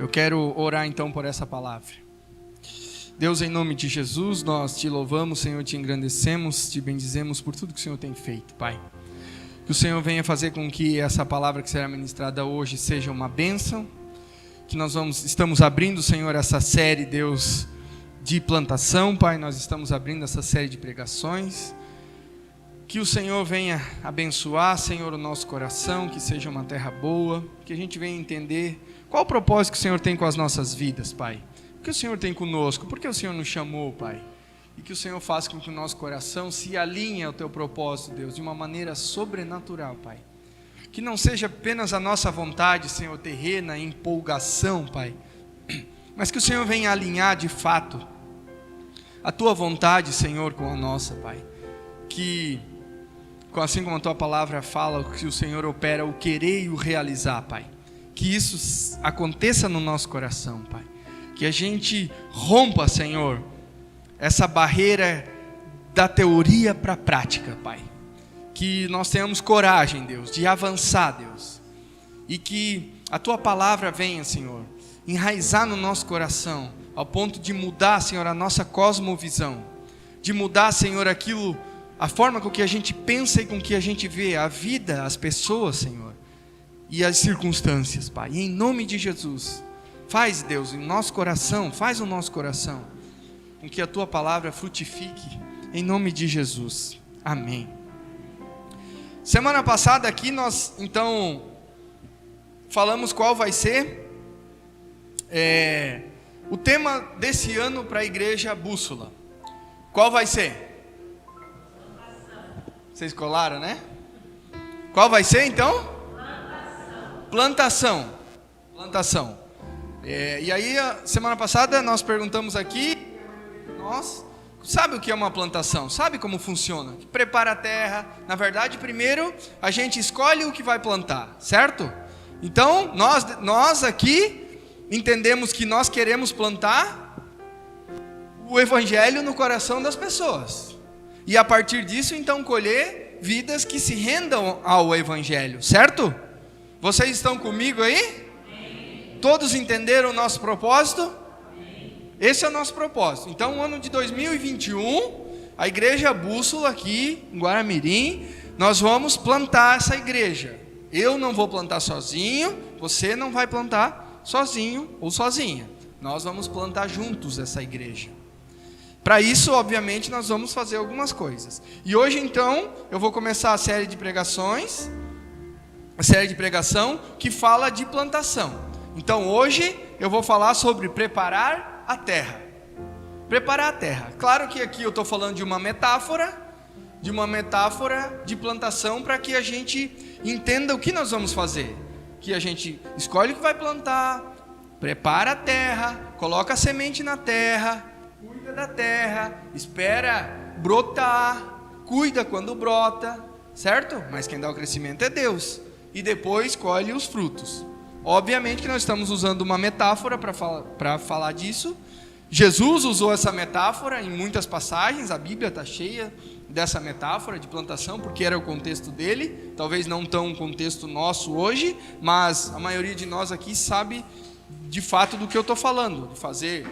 Eu quero orar então por essa palavra. Deus, em nome de Jesus, nós te louvamos, Senhor, te engrandecemos, te bendizemos por tudo que o Senhor tem feito, Pai. Que o Senhor venha fazer com que essa palavra que será ministrada hoje seja uma bênção, que estamos abrindo, Senhor, essa série, Deus, de plantação, Pai, nós estamos abrindo essa série de pregações. Que o Senhor venha abençoar, Senhor, o nosso coração, que seja uma terra boa, que a gente venha entender qual o propósito que o Senhor tem com as nossas vidas, Pai. O que o Senhor tem conosco, por que o Senhor nos chamou, Pai? E que o Senhor faça com que o nosso coração se alinhe ao Teu propósito, Deus, de uma maneira sobrenatural, Pai. Que não seja apenas a nossa vontade, Senhor, terrena, empolgação, Pai, mas que o Senhor venha alinhar de fato a Tua vontade, Senhor, com a nossa, Pai. Que, assim como a Tua palavra fala, que o Senhor opera o querer e o realizar, Pai. Que isso aconteça no nosso coração, Pai. Que a gente rompa, Senhor, essa barreira da teoria para a prática, Pai. Que nós tenhamos coragem, Deus, de avançar, Deus. E que a Tua palavra venha, Senhor, enraizar no nosso coração, ao ponto de mudar, Senhor, a nossa cosmovisão. De mudar, Senhor, a forma com que a gente pensa e com que a gente vê a vida, as pessoas, Senhor. E as circunstâncias, Pai. E em nome de Jesus, faz, Deus, em nosso coração, faz o nosso coração, com que a Tua palavra frutifique, em nome de Jesus. Amém. Semana passada aqui nós, então, falamos qual vai ser o tema desse ano para a Igreja Bússola. Qual vai ser? Vocês colaram, né? Qual vai ser, então? Plantação. E aí, semana passada, nós perguntamos aqui, sabe o que é uma plantação? Sabe como funciona? Prepara a terra. Na verdade, primeiro, a gente escolhe o que vai plantar, certo? Então, nós aqui, entendemos que nós queremos plantar o Evangelho no coração das pessoas. E a partir disso, então, colher vidas que se rendam ao Evangelho, certo? Vocês estão comigo aí? Amém. Todos entenderam o nosso propósito? Amém. Esse é o nosso propósito. Então, no ano de 2021, a Igreja Bússola aqui em Guaramirim, nós vamos plantar essa igreja. Eu não vou plantar sozinho, você não vai plantar sozinho ou sozinha. Nós vamos plantar juntos essa igreja. Para isso, obviamente, nós vamos fazer algumas coisas. E hoje, então, eu vou começar a série de pregações. A série de pregação que fala de plantação. Então hoje eu vou falar sobre preparar a terra. Preparar a terra. Claro que aqui eu estou falando de uma metáfora de plantação, para que a gente entenda o que nós vamos fazer. Que a gente escolhe o que vai plantar, prepara a terra, coloca a semente na terra, cuida da terra, espera brotar, cuida quando brota, certo? Mas quem dá o crescimento é Deus. E depois colhe os frutos. Obviamente que nós estamos usando uma metáfora para falar disso. Jesus usou essa metáfora em muitas passagens. A Bíblia está cheia dessa metáfora de plantação, porque era o contexto dele. Talvez não tão o contexto nosso hoje, mas a maioria de nós aqui sabe de fato do que eu estou falando. De fazer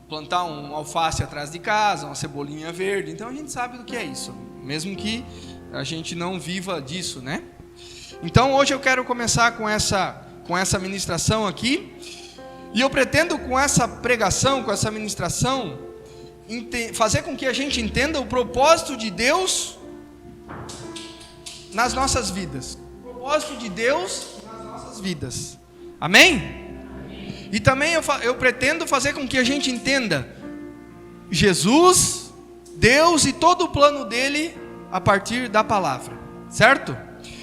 plantar um alface atrás de casa, uma cebolinha verde. Então a gente sabe do que é isso, mesmo que a gente não viva disso, né? Então hoje eu quero começar com essa ministração aqui, e eu pretendo com essa pregação, com essa ministração, fazer com que a gente entenda o propósito de Deus nas nossas vidas. O propósito de Deus nas nossas vidas. Amém? E também eu pretendo fazer com que a gente entenda Jesus, Deus e todo o plano dele a partir da palavra, certo?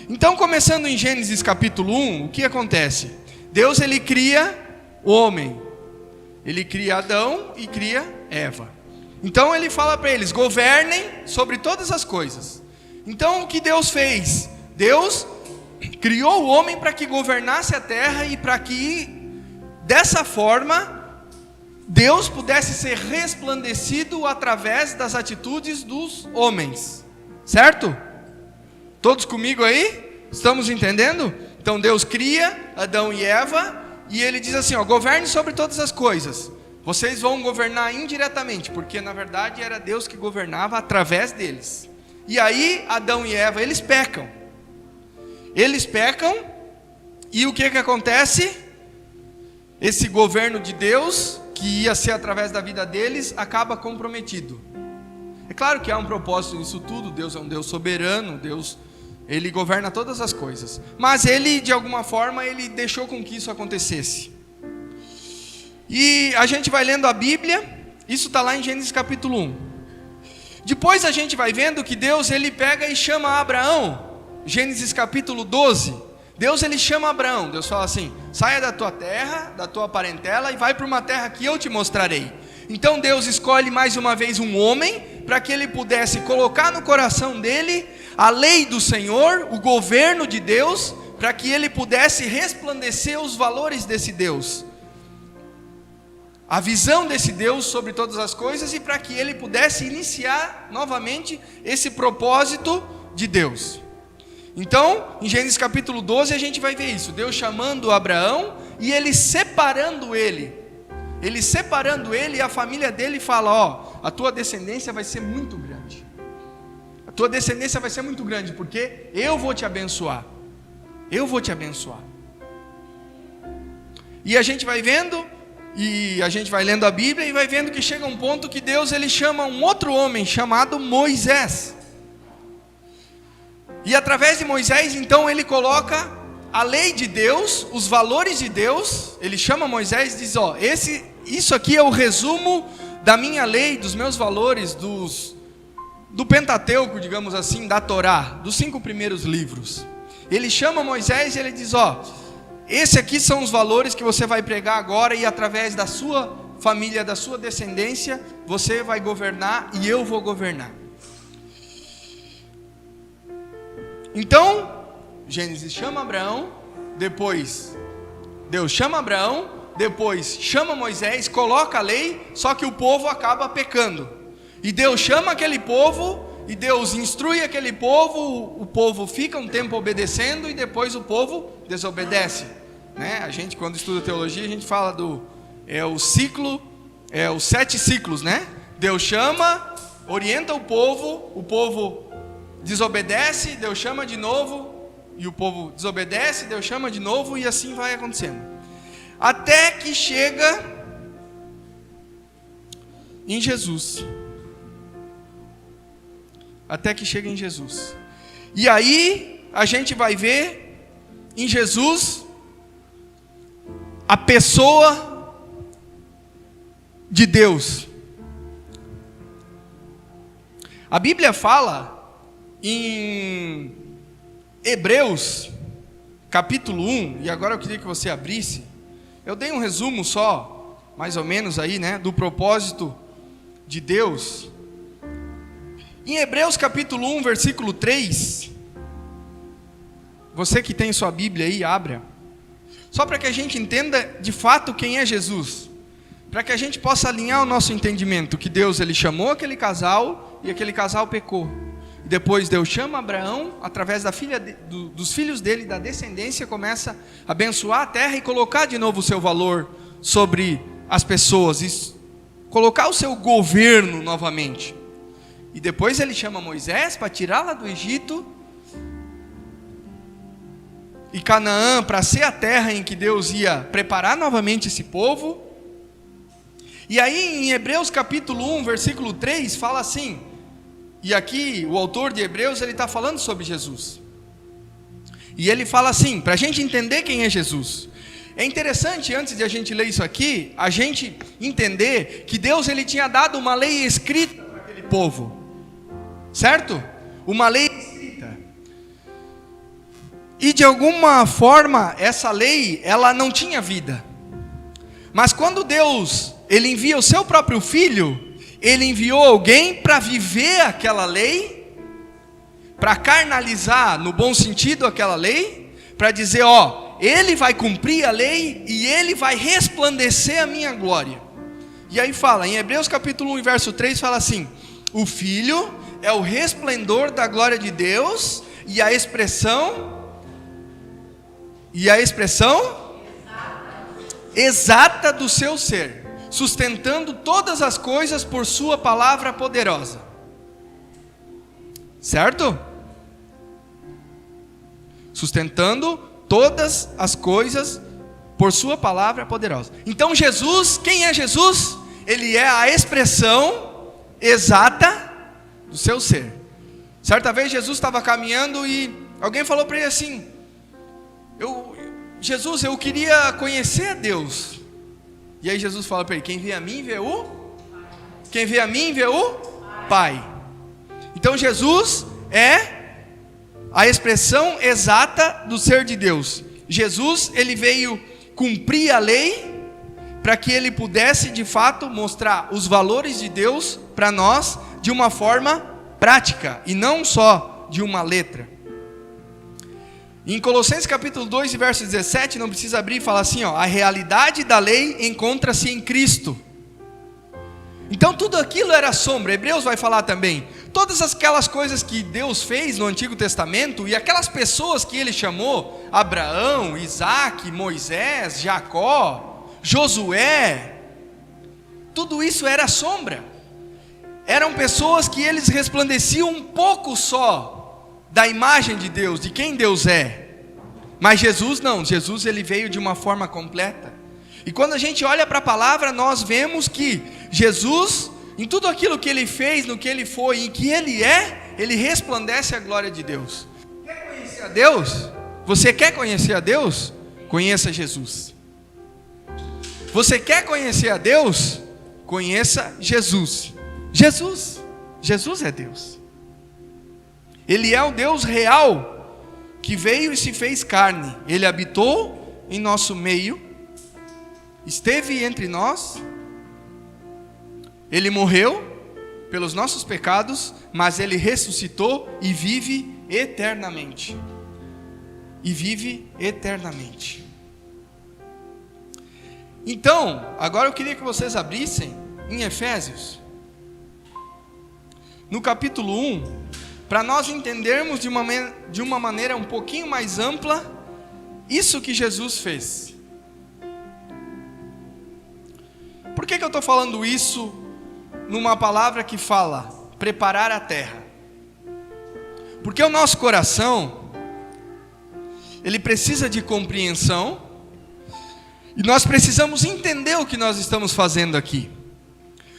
Então, começando em Gênesis capítulo 1, o que acontece? Deus, ele cria o homem, ele cria Adão e cria Eva. Então ele fala para eles: governem sobre todas as coisas. Então o que Deus fez? Deus criou o homem para que governasse a terra, e para que dessa forma Deus pudesse ser resplandecido através das atitudes dos homens, certo? Todos comigo aí? Estamos entendendo? Então Deus cria Adão e Eva, e ele diz assim, governe sobre todas as coisas. Vocês vão governar indiretamente, porque na verdade era Deus que governava através deles. E aí Adão e Eva, eles pecam. E o que acontece? Esse governo de Deus, que ia ser através da vida deles, acaba comprometido. É claro que há um propósito nisso tudo. Deus é um Deus soberano, Deus, Ele governa todas as coisas. Mas Ele, de alguma forma, Ele deixou com que isso acontecesse. E a gente vai lendo a Bíblia, isso está lá em Gênesis capítulo 1. Depois a gente vai vendo que Deus, Ele pega e chama Abraão. Gênesis capítulo 12. Deus, Ele chama Abraão. Deus fala assim, saia da tua terra, da tua parentela, e vai para uma terra que eu te mostrarei. Então Deus escolhe mais uma vez um homem, para que ele pudesse colocar no coração dele a lei do Senhor, o governo de Deus, para que ele pudesse resplandecer os valores desse Deus, a visão desse Deus sobre todas as coisas, e para que ele pudesse iniciar novamente esse propósito de Deus. Então, em Gênesis capítulo 12 a gente vai ver isso, Deus chamando Abraão e ele separando ele, e a família dele fala, a tua descendência vai ser muito grande, porque eu vou te abençoar, e a gente vai vendo, e a gente vai lendo a Bíblia, e vai vendo que chega um ponto que Deus, ele chama um outro homem, chamado Moisés, e através de Moisés, então ele coloca a lei de Deus, os valores de Deus, ele chama Moisés e diz, isso aqui é o resumo da minha lei, dos meus valores, do Pentateuco, digamos assim, da Torá, dos 5 primeiros livros. Ele chama Moisés e ele diz, esse aqui são os valores que você vai pregar agora, e através da sua família, da sua descendência, você vai governar e eu vou governar. Então, Gênesis chama Abraão, depois Deus chama Abraão, depois chama Moisés, coloca a lei, só que o povo acaba pecando. E Deus chama aquele povo, e Deus instrui aquele povo, o povo fica um tempo obedecendo, e depois o povo desobedece. A gente, quando estuda teologia, a gente fala os 7 ciclos, Deus chama, orienta o povo desobedece, Deus chama de novo, e o povo desobedece, Deus chama de novo, e assim vai acontecendo. Até que chega em Jesus. E aí a gente vai ver em Jesus a pessoa de Deus. A Bíblia fala em Hebreus capítulo 1, e agora eu queria que você abrisse. Eu dei um resumo só, mais ou menos aí, do propósito de Deus. Em Hebreus capítulo 1, versículo 3, você que tem sua Bíblia aí, abra. Só para que a gente entenda de fato quem é Jesus, para que a gente possa alinhar o nosso entendimento, que Deus, ele chamou aquele casal, e aquele casal pecou. Depois Deus chama Abraão, através dos filhos dele, da descendência, começa a abençoar a terra e colocar de novo o seu valor sobre as pessoas, e colocar o seu governo novamente. E depois ele chama Moisés para tirá-la do Egito, e Canaã para ser a terra em que Deus ia preparar novamente esse povo. E aí em Hebreus capítulo 1, versículo 3, fala assim, e aqui o autor de Hebreus, ele está falando sobre Jesus, e ele fala assim, para a gente entender quem é Jesus. É interessante, antes de a gente ler isso aqui, a gente entender que Deus, ele tinha dado uma lei escrita para aquele povo, certo? Uma lei escrita, e de alguma forma essa lei, ela não tinha vida, mas quando Deus, ele envia o seu próprio filho, ele enviou alguém para viver aquela lei, para carnalizar, no bom sentido, aquela lei, para dizer, ele vai cumprir a lei, e ele vai resplandecer a minha glória. E aí fala, em Hebreus capítulo 1, verso 3, fala assim, o Filho é o resplendor da glória de Deus, e a expressão E a expressão? Exata do seu ser, sustentando todas as coisas por sua palavra poderosa. Certo? Sustentando todas as coisas por sua palavra poderosa. Então Jesus, quem é Jesus? Ele é a expressão exata do seu ser. Certa vez Jesus estava caminhando e alguém falou para ele assim: Jesus, eu queria conhecer a Deus. E aí Jesus fala para ele: quem vê a mim vê o Pai. Então Jesus é a expressão exata do ser de Deus. Jesus, ele veio cumprir a lei para que ele pudesse de fato mostrar os valores de Deus para nós de uma forma prática e não só de uma letra. Em Colossenses capítulo 2 e verso 17, não precisa abrir, fala assim, a realidade da lei encontra-se em Cristo. Então tudo aquilo era sombra. Hebreus vai falar também, todas aquelas coisas que Deus fez no Antigo Testamento, e aquelas pessoas que ele chamou, Abraão, Isaac, Moisés, Jacó, Josué, tudo isso era sombra. Eram pessoas que eles resplandeciam um pouco só da imagem de Deus, de quem Deus é. Mas Jesus não, Jesus ele veio de uma forma completa. E quando a gente olha para a palavra, nós vemos que Jesus, em tudo aquilo que ele fez, no que ele foi, em que ele é, ele resplandece a glória de Deus. Quer conhecer a Deus? Você quer conhecer a Deus? Conheça Jesus. Você quer conhecer a Deus? Conheça Jesus. Jesus é Deus. Ele é o Deus real, que veio e se fez carne. Ele habitou em nosso meio, esteve entre nós, ele morreu pelos nossos pecados, mas ele ressuscitou e vive eternamente. Então, agora eu queria que vocês abrissem em Efésios, no capítulo 1, para nós entendermos de uma maneira um pouquinho mais ampla isso que Jesus fez. Por que eu estou falando isso numa palavra que fala preparar a terra? Porque o nosso coração, ele precisa de compreensão, e nós precisamos entender o que nós estamos fazendo aqui.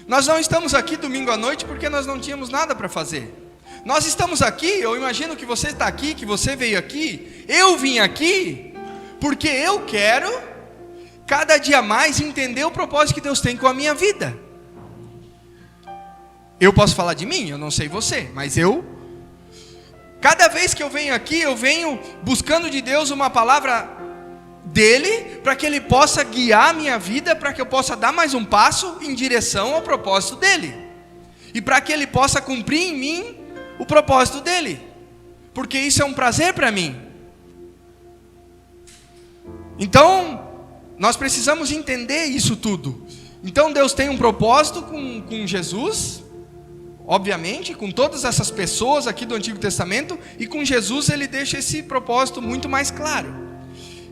Nós não estamos aqui domingo à noite porque nós não tínhamos nada para fazer. Nós estamos aqui, eu imagino que você está aqui, que você veio aqui, eu vim aqui, porque eu quero cada dia mais entender o propósito que Deus tem com a minha vida. Eu posso falar de mim, eu não sei você, mas cada vez que eu venho aqui, eu venho buscando de Deus uma palavra dele, para que ele possa guiar a minha vida, para que eu possa dar mais um passo em direção ao propósito dele, e para que ele possa cumprir em mim o propósito dele, porque isso é um prazer para mim. Então, nós precisamos entender isso tudo. Então Deus tem um propósito com Jesus, obviamente, com todas essas pessoas aqui do Antigo Testamento, e com Jesus ele deixa esse propósito muito mais claro.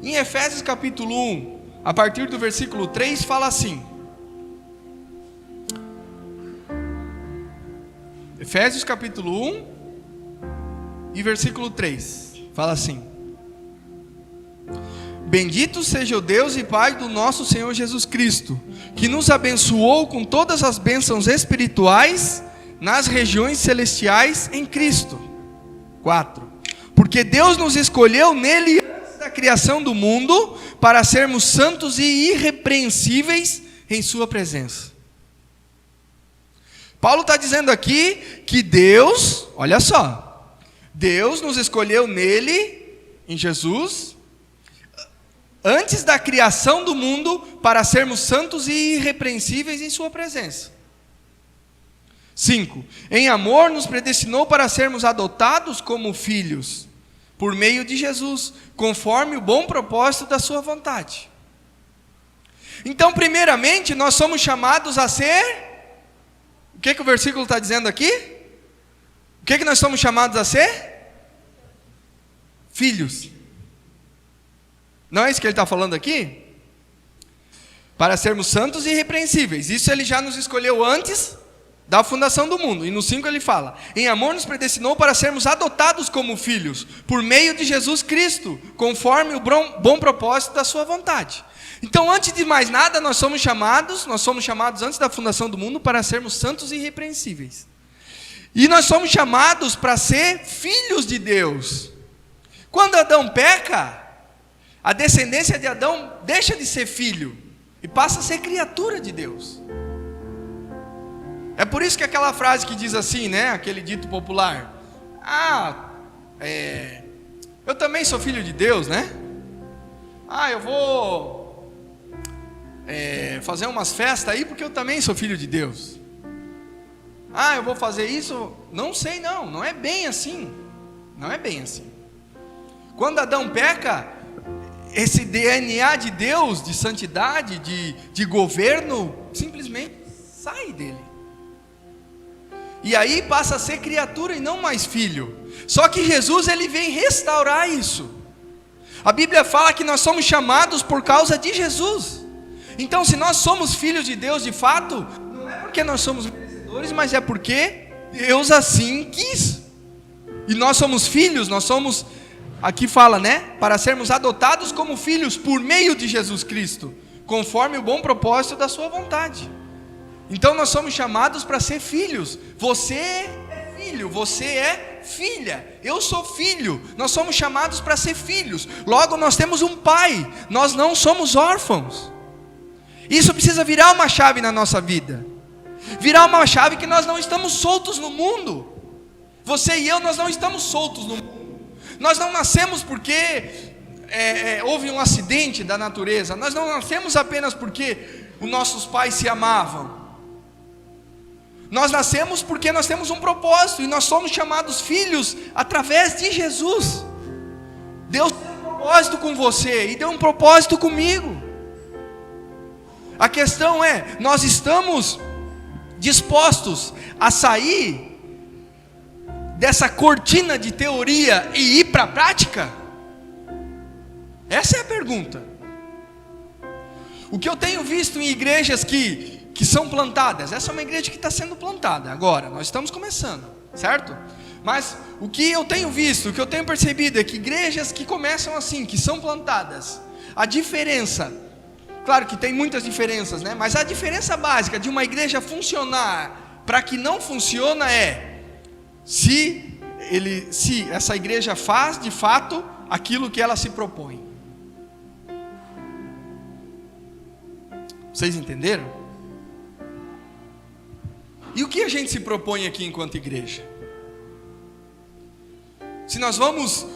Em Efésios capítulo 1, a partir do versículo 3, fala assim. Efésios capítulo 1 e versículo 3, fala assim: Bendito seja o Deus e Pai do nosso Senhor Jesus Cristo, que nos abençoou com todas as bênçãos espirituais nas regiões celestiais em Cristo. 4. Porque Deus nos escolheu nele antes da criação do mundo, para sermos santos e irrepreensíveis em sua presença. Paulo está dizendo aqui que Deus, olha só, Deus nos escolheu nele, em Jesus, antes da criação do mundo, para sermos santos e irrepreensíveis em sua presença. 5. Em amor nos predestinou para sermos adotados como filhos, por meio de Jesus, conforme o bom propósito da sua vontade. Então, primeiramente, nós somos chamados a ser... O que o versículo está dizendo aqui? O que nós somos chamados a ser? Filhos. Não é isso que ele está falando aqui? Para sermos santos e irrepreensíveis. Isso ele já nos escolheu antes da fundação do mundo. E no 5 ele fala: em amor nos predestinou para sermos adotados como filhos, por meio de Jesus Cristo, conforme o bom propósito da sua vontade. Então, antes de mais nada, nós somos chamados antes da fundação do mundo para sermos santos e irrepreensíveis. E nós somos chamados para ser filhos de Deus. Quando Adão peca, a descendência de Adão deixa de ser filho e passa a ser criatura de Deus. É por isso que aquela frase que diz assim, né? Aquele dito popular: eu também sou filho de Deus, né? Eu vou fazer umas festas aí porque eu também sou filho de Deus. Eu vou fazer isso. Não sei, não é bem assim. Não é bem assim. Quando Adão peca, esse DNA de Deus, de santidade, de governo, simplesmente sai dele. E aí passa a ser criatura e não mais filho. Só que Jesus, ele vem restaurar isso. A Bíblia fala que nós somos chamados por causa de Jesus. Então, se nós somos filhos de Deus de fato, não é porque nós somos merecedores, mas é porque Deus assim quis. E nós somos filhos, nós somos, aqui fala, né? Para sermos adotados como filhos por meio de Jesus Cristo, conforme o bom propósito da sua vontade. Então nós somos chamados para ser filhos. Você é filho, você é filha, eu sou filho. Nós somos chamados para ser filhos. Logo nós temos um pai, nós não somos órfãos. Isso precisa virar uma chave na nossa vida. Virar uma chave que nós não estamos soltos no mundo. Você e eu, nós não estamos soltos no mundo. Nós não nascemos porque houve um acidente da natureza. Nós não nascemos apenas porque os nossos pais se amavam. Nós nascemos porque nós temos um propósito, e nós somos chamados filhos através de Jesus. Deus tem um propósito com você, e deu um propósito comigo. A questão é, nós estamos dispostos a sair dessa cortina de teoria e ir para a prática? Essa é a pergunta. O que eu tenho visto em igrejas que são plantadas, essa é uma igreja que está sendo plantada agora, nós estamos começando, certo? Mas o que eu tenho visto, o que eu tenho percebido é que igrejas que começam assim, que são plantadas, a diferença, claro que tem muitas diferenças, né? Mas a diferença básica de uma igreja funcionar para que não funciona é se essa igreja faz de fato aquilo que ela se propõe. Vocês entenderam? E o que a gente se propõe aqui enquanto igreja? Se nós vamos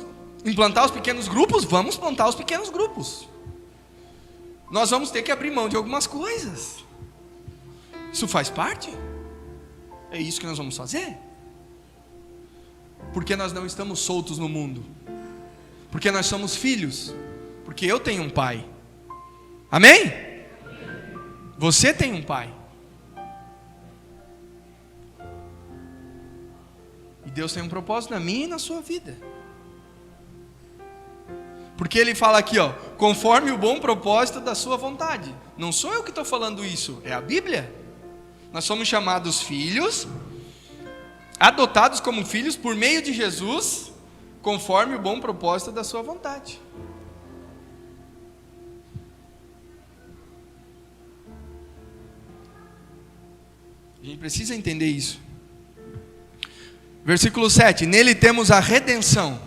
implantar os pequenos grupos, vamos plantar os pequenos grupos. Nós vamos ter que abrir mão de algumas coisas. Isso faz parte? É isso que nós vamos fazer? Porque nós não estamos soltos no mundo. Porque nós somos filhos. Porque eu tenho um pai. Amém? Você tem um pai. E Deus tem um propósito na minha e na sua vida. Porque Ele fala aqui, conforme o bom propósito da sua vontade. Não sou eu que estou falando isso, é a Bíblia. Nós somos chamados filhos, adotados como filhos por meio de Jesus, conforme o bom propósito da sua vontade. A gente precisa entender isso. Versículo 7, nele temos a redenção.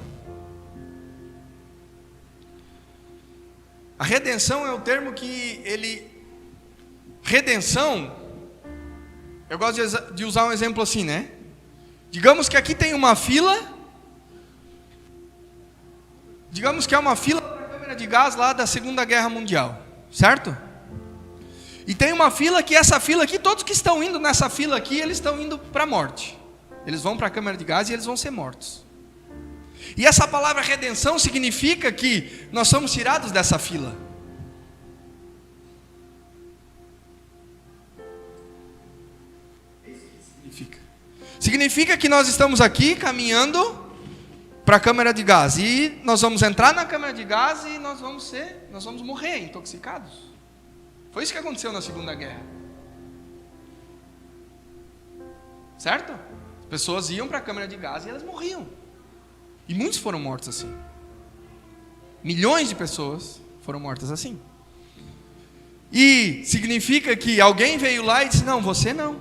A redenção é o termo que redenção, eu gosto de usar um exemplo assim, né? Digamos que aqui tem uma fila, digamos que é uma fila para a câmara de gás lá da Segunda Guerra Mundial, certo? E tem uma fila que essa fila aqui, todos que estão indo nessa fila aqui, eles estão indo para a morte. Eles vão para a câmara de gás e eles vão ser mortos. E essa palavra redenção significa que nós somos tirados dessa fila. Significa que nós estamos aqui caminhando para a câmara de gás. E nós vamos entrar na câmara de gás e nós vamos morrer intoxicados. Foi isso que aconteceu na Segunda Guerra. Certo? As pessoas iam para a câmara de gás e elas morriam. E muitos foram mortos assim. Milhões de pessoas foram mortas assim. E significa que alguém veio lá e disse: não, você não.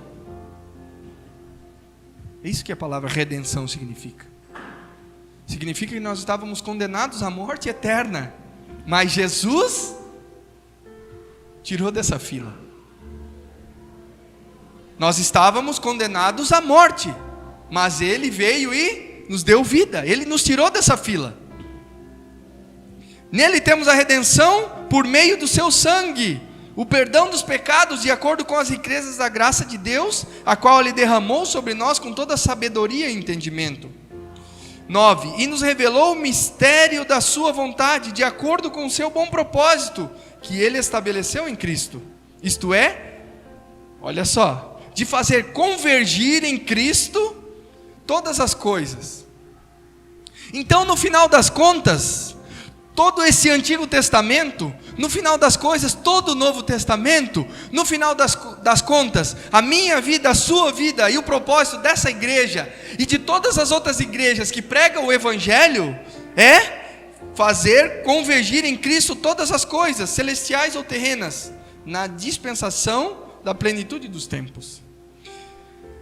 É isso que a palavra redenção significa. Significa que nós estávamos condenados à morte eterna, mas Jesus tirou dessa fila. Nós estávamos condenados à morte, mas Ele veio e nos deu vida. Ele nos tirou dessa fila. Nele temos a redenção por meio do seu sangue, o perdão dos pecados de acordo com as riquezas da graça de Deus, a qual Ele derramou sobre nós com toda sabedoria e entendimento. 9. E nos revelou o mistério da sua vontade, de acordo com o seu bom propósito, que Ele estabeleceu em Cristo. Isto é, olha só, de fazer convergir em Cristo todas as coisas. Então, no final das contas, todo esse Antigo Testamento, no final das coisas, todo o Novo Testamento, no final das contas, a minha vida, a sua vida e o propósito dessa igreja e de todas as outras igrejas que pregam o Evangelho é fazer convergir em Cristo todas as coisas, celestiais ou terrenas, na dispensação da plenitude dos tempos.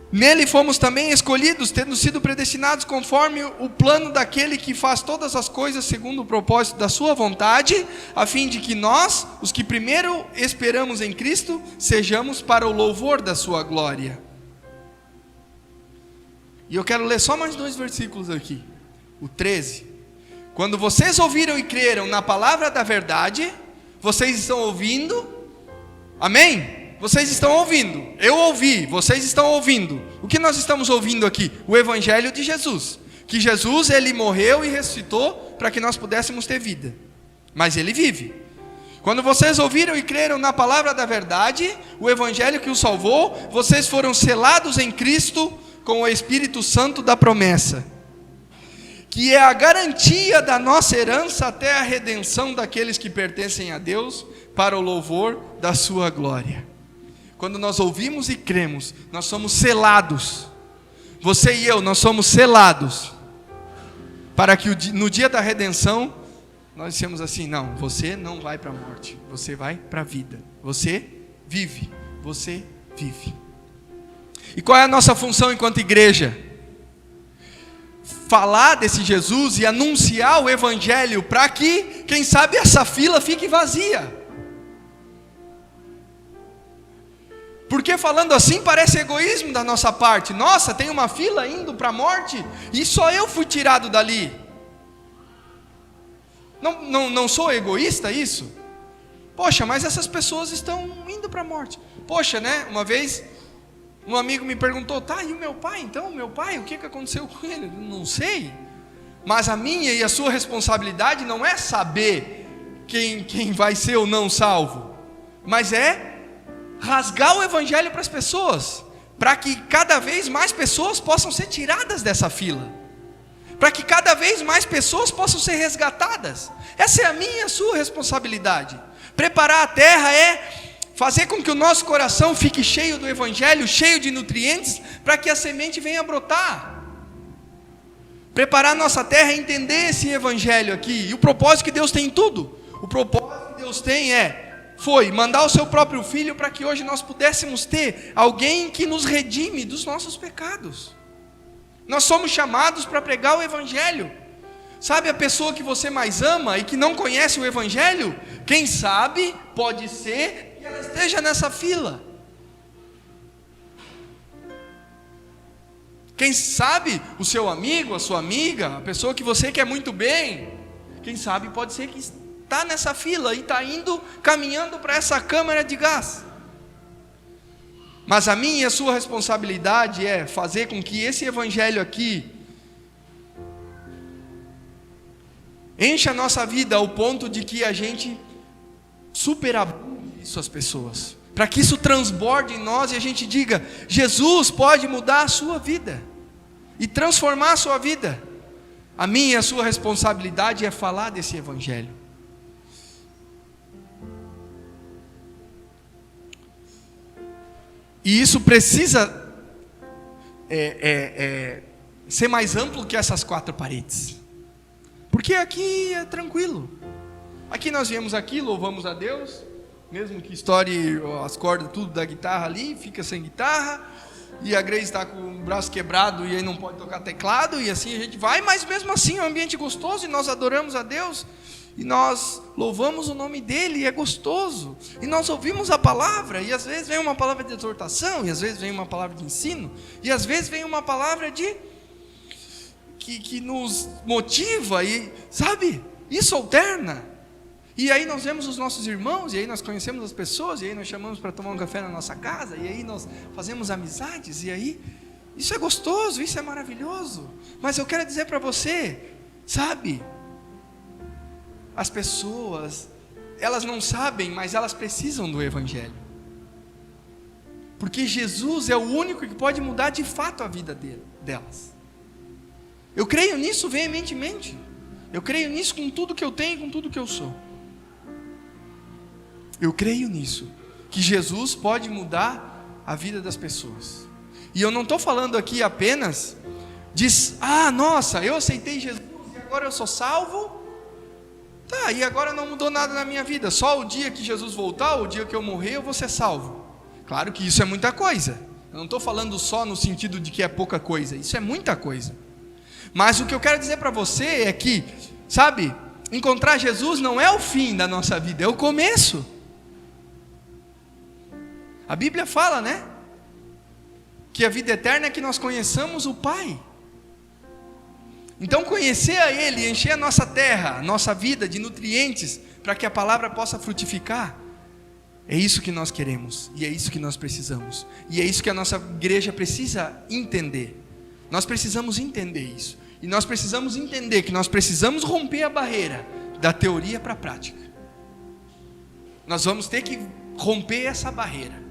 Nele fomos também escolhidos, tendo sido predestinados conforme o plano daquele que faz todas as coisas segundo o propósito da sua vontade, a fim de que nós, os que primeiro esperamos em Cristo, sejamos para o louvor da sua glória. E eu quero ler só mais 2 versículos aqui. O 13. Quando vocês ouviram e creram na palavra da verdade, vocês estão ouvindo, amém? Vocês estão ouvindo, eu ouvi, vocês estão ouvindo. O que nós estamos ouvindo aqui? O Evangelho de Jesus. Que Jesus, Ele morreu e ressuscitou para que nós pudéssemos ter vida. Mas Ele vive. Quando vocês ouviram e creram na palavra da verdade, o Evangelho que os salvou, vocês foram selados em Cristo com o Espírito Santo da promessa, que é a garantia da nossa herança até a redenção daqueles que pertencem a Deus, para o louvor da sua glória. Quando nós ouvimos e cremos, nós somos selados. Você e eu, nós somos selados. Para que no dia da redenção, nós dissemos assim: não, você não vai para a morte, você vai para a vida. Você vive, você vive. E qual é a nossa função enquanto igreja? Falar desse Jesus e anunciar o Evangelho para que, quem sabe, essa fila fique vazia. Porque falando assim parece egoísmo da nossa parte. Nossa, tem uma fila indo para a morte e só eu fui tirado dali. Não sou egoísta isso? Poxa, mas essas pessoas estão indo para a morte. Poxa, né? Uma vez um amigo me perguntou: tá, e o meu pai então? O meu pai, o que aconteceu com ele? Não sei. Mas a minha e a sua responsabilidade não é saber quem vai ser ou não salvo, mas é rasgar o Evangelho para as pessoas, para que cada vez mais pessoas possam ser tiradas dessa fila, para que cada vez mais pessoas possam ser resgatadas. Essa é a minha e a sua responsabilidade. Preparar a terra é fazer com que o nosso coração fique cheio do Evangelho, cheio de nutrientes, para que a semente venha brotar. Preparar a nossa terra é entender esse Evangelho aqui, e o propósito que Deus tem em tudo. O propósito que Deus tem foi mandar o seu próprio Filho para que hoje nós pudéssemos ter alguém que nos redime dos nossos pecados. Nós somos chamados para pregar o Evangelho. Sabe a pessoa que você mais ama e que não conhece o Evangelho? Quem sabe, pode ser que ela esteja nessa fila. Quem sabe o seu amigo, a sua amiga, a pessoa que você quer muito bem, quem sabe pode ser que está nessa fila e está caminhando para essa câmara de gás. Mas a minha e a sua responsabilidade é fazer com que esse Evangelho aqui encha a nossa vida ao ponto de que a gente superabunde isso às pessoas, para que isso transborde em nós e a gente diga: Jesus pode mudar a sua vida e transformar a sua vida. A minha e a sua responsabilidade é falar desse evangelho. E isso precisa ser mais amplo que essas 4 paredes. Porque aqui é tranquilo. Aqui nós viemos aqui, louvamos a Deus, mesmo que estoure as cordas tudo da guitarra ali, fica sem guitarra, e a Grace está com o braço quebrado e aí não pode tocar teclado, e assim a gente vai, mas mesmo assim é um ambiente gostoso, e nós adoramos a Deus, e nós louvamos o nome dEle, e é gostoso, e nós ouvimos a palavra, e às vezes vem uma palavra de exortação, e às vezes vem uma palavra de ensino, e às vezes vem uma palavra que nos motiva, e sabe, isso alterna. E aí nós vemos os nossos irmãos, e aí nós conhecemos as pessoas, e aí nós chamamos para tomar um café na nossa casa, e aí nós fazemos amizades, e aí, isso é gostoso, isso é maravilhoso. Mas eu quero dizer para você, sabe, as pessoas, elas não sabem, mas elas precisam do evangelho. Porque Jesus é o único que pode mudar de fato a vida delas. Eu creio nisso veementemente. Eu creio nisso com tudo que eu tenho e com tudo que eu sou. Eu creio nisso, que Jesus pode mudar a vida das pessoas. E eu não estou falando aqui apenas de, nossa, eu aceitei Jesus e agora eu sou salvo. Tá, e agora não mudou nada na minha vida. Só o dia que Jesus voltar, o dia que eu morrer, eu vou ser salvo. Claro que isso é muita coisa. Eu não estou falando só no sentido de que é pouca coisa. Isso é muita coisa. Mas o que eu quero dizer para você é que, sabe, encontrar Jesus não é o fim da nossa vida, é o começo. A Bíblia fala, né? Que a vida eterna é que nós conheçamos o Pai. Então conhecer a Ele, encher a nossa terra, a nossa vida de nutrientes, para que a palavra possa frutificar, é isso que nós queremos, e é isso que nós precisamos, e é isso que a nossa igreja precisa entender. Nós precisamos entender isso, e nós precisamos entender que nós precisamos romper a barreira da teoria para a prática. Nós vamos ter que romper essa barreira.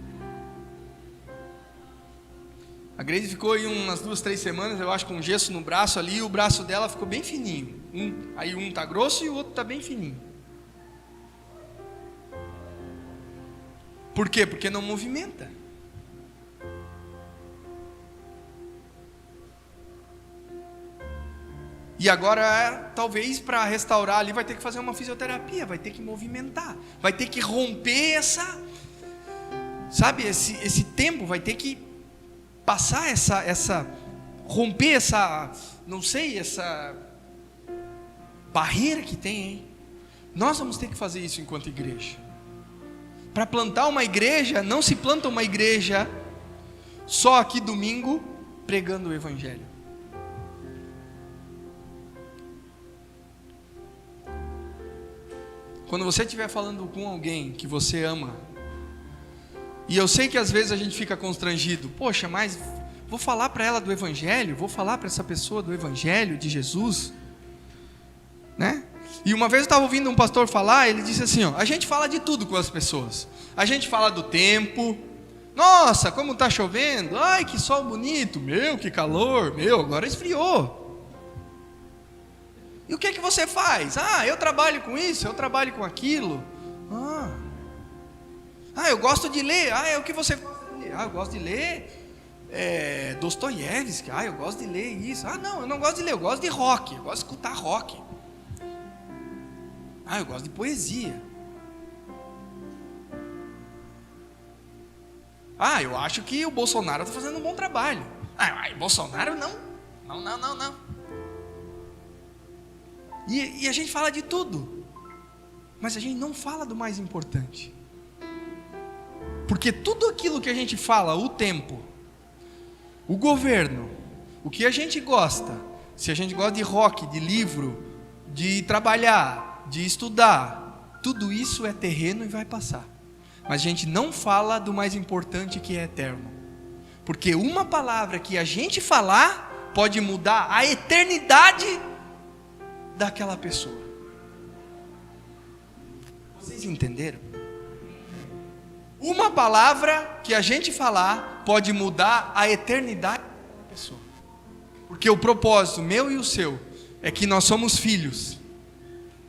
A Grace ficou aí umas 2, 3 semanas, eu acho, com gesso no braço ali, e o braço dela ficou bem fininho. Aí um está grosso e o outro está bem fininho. Por quê? Porque não movimenta. E agora, talvez para restaurar ali, vai ter que fazer uma fisioterapia, vai ter que movimentar, vai ter que romper esse tempo, vai ter que passar romper essa barreira que tem, hein? Nós vamos ter que fazer isso enquanto igreja. Para plantar uma igreja, não se planta uma igreja só aqui domingo pregando o evangelho. Quando você estiver falando com alguém que você ama, e eu sei que às vezes a gente fica constrangido, poxa, mas vou falar para ela do evangelho, vou falar para essa pessoa do evangelho de Jesus, né? E uma vez eu estava ouvindo um pastor falar, ele disse assim, a gente fala de tudo com as pessoas, a gente fala do tempo, nossa, como está chovendo, ai que sol bonito, meu, que calor, meu, agora esfriou. E o que você faz? Eu trabalho com isso, eu trabalho com aquilo. Eu gosto de ler. O que você gosta de ler? Eu gosto de ler Dostoiévski. Eu gosto de ler isso. Não, eu não gosto de ler, eu gosto de rock, eu gosto de escutar rock. Eu gosto de poesia. Eu acho que o Bolsonaro está fazendo um bom trabalho. Bolsonaro não. E a gente fala de tudo, mas a gente não fala do mais importante. Porque tudo aquilo que a gente fala, o tempo, o governo, o que a gente gosta, se a gente gosta de rock, de livro, de trabalhar, de estudar, tudo isso é terreno e vai passar. Mas a gente não fala do mais importante, que é eterno. Porque uma palavra que a gente falar pode mudar a eternidade daquela pessoa. Vocês entenderam? Uma palavra que a gente falar pode mudar a eternidade da pessoa. Porque o propósito meu e o seu é que nós somos filhos,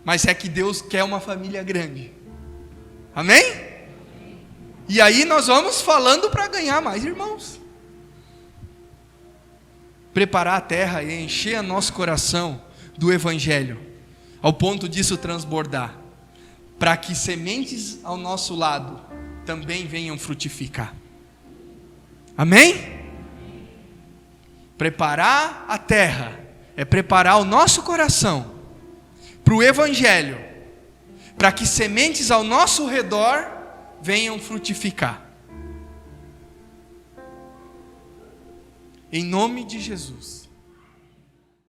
mas é que Deus quer uma família grande. Amém? E aí nós vamos falando para ganhar mais irmãos. Preparar a terra e encher nosso coração do Evangelho, ao ponto disso transbordar, para que sementes ao nosso lado também venham frutificar. Amém? Preparar a terra é preparar o nosso coração para o Evangelho, para que sementes ao nosso redor venham frutificar. Em nome de Jesus.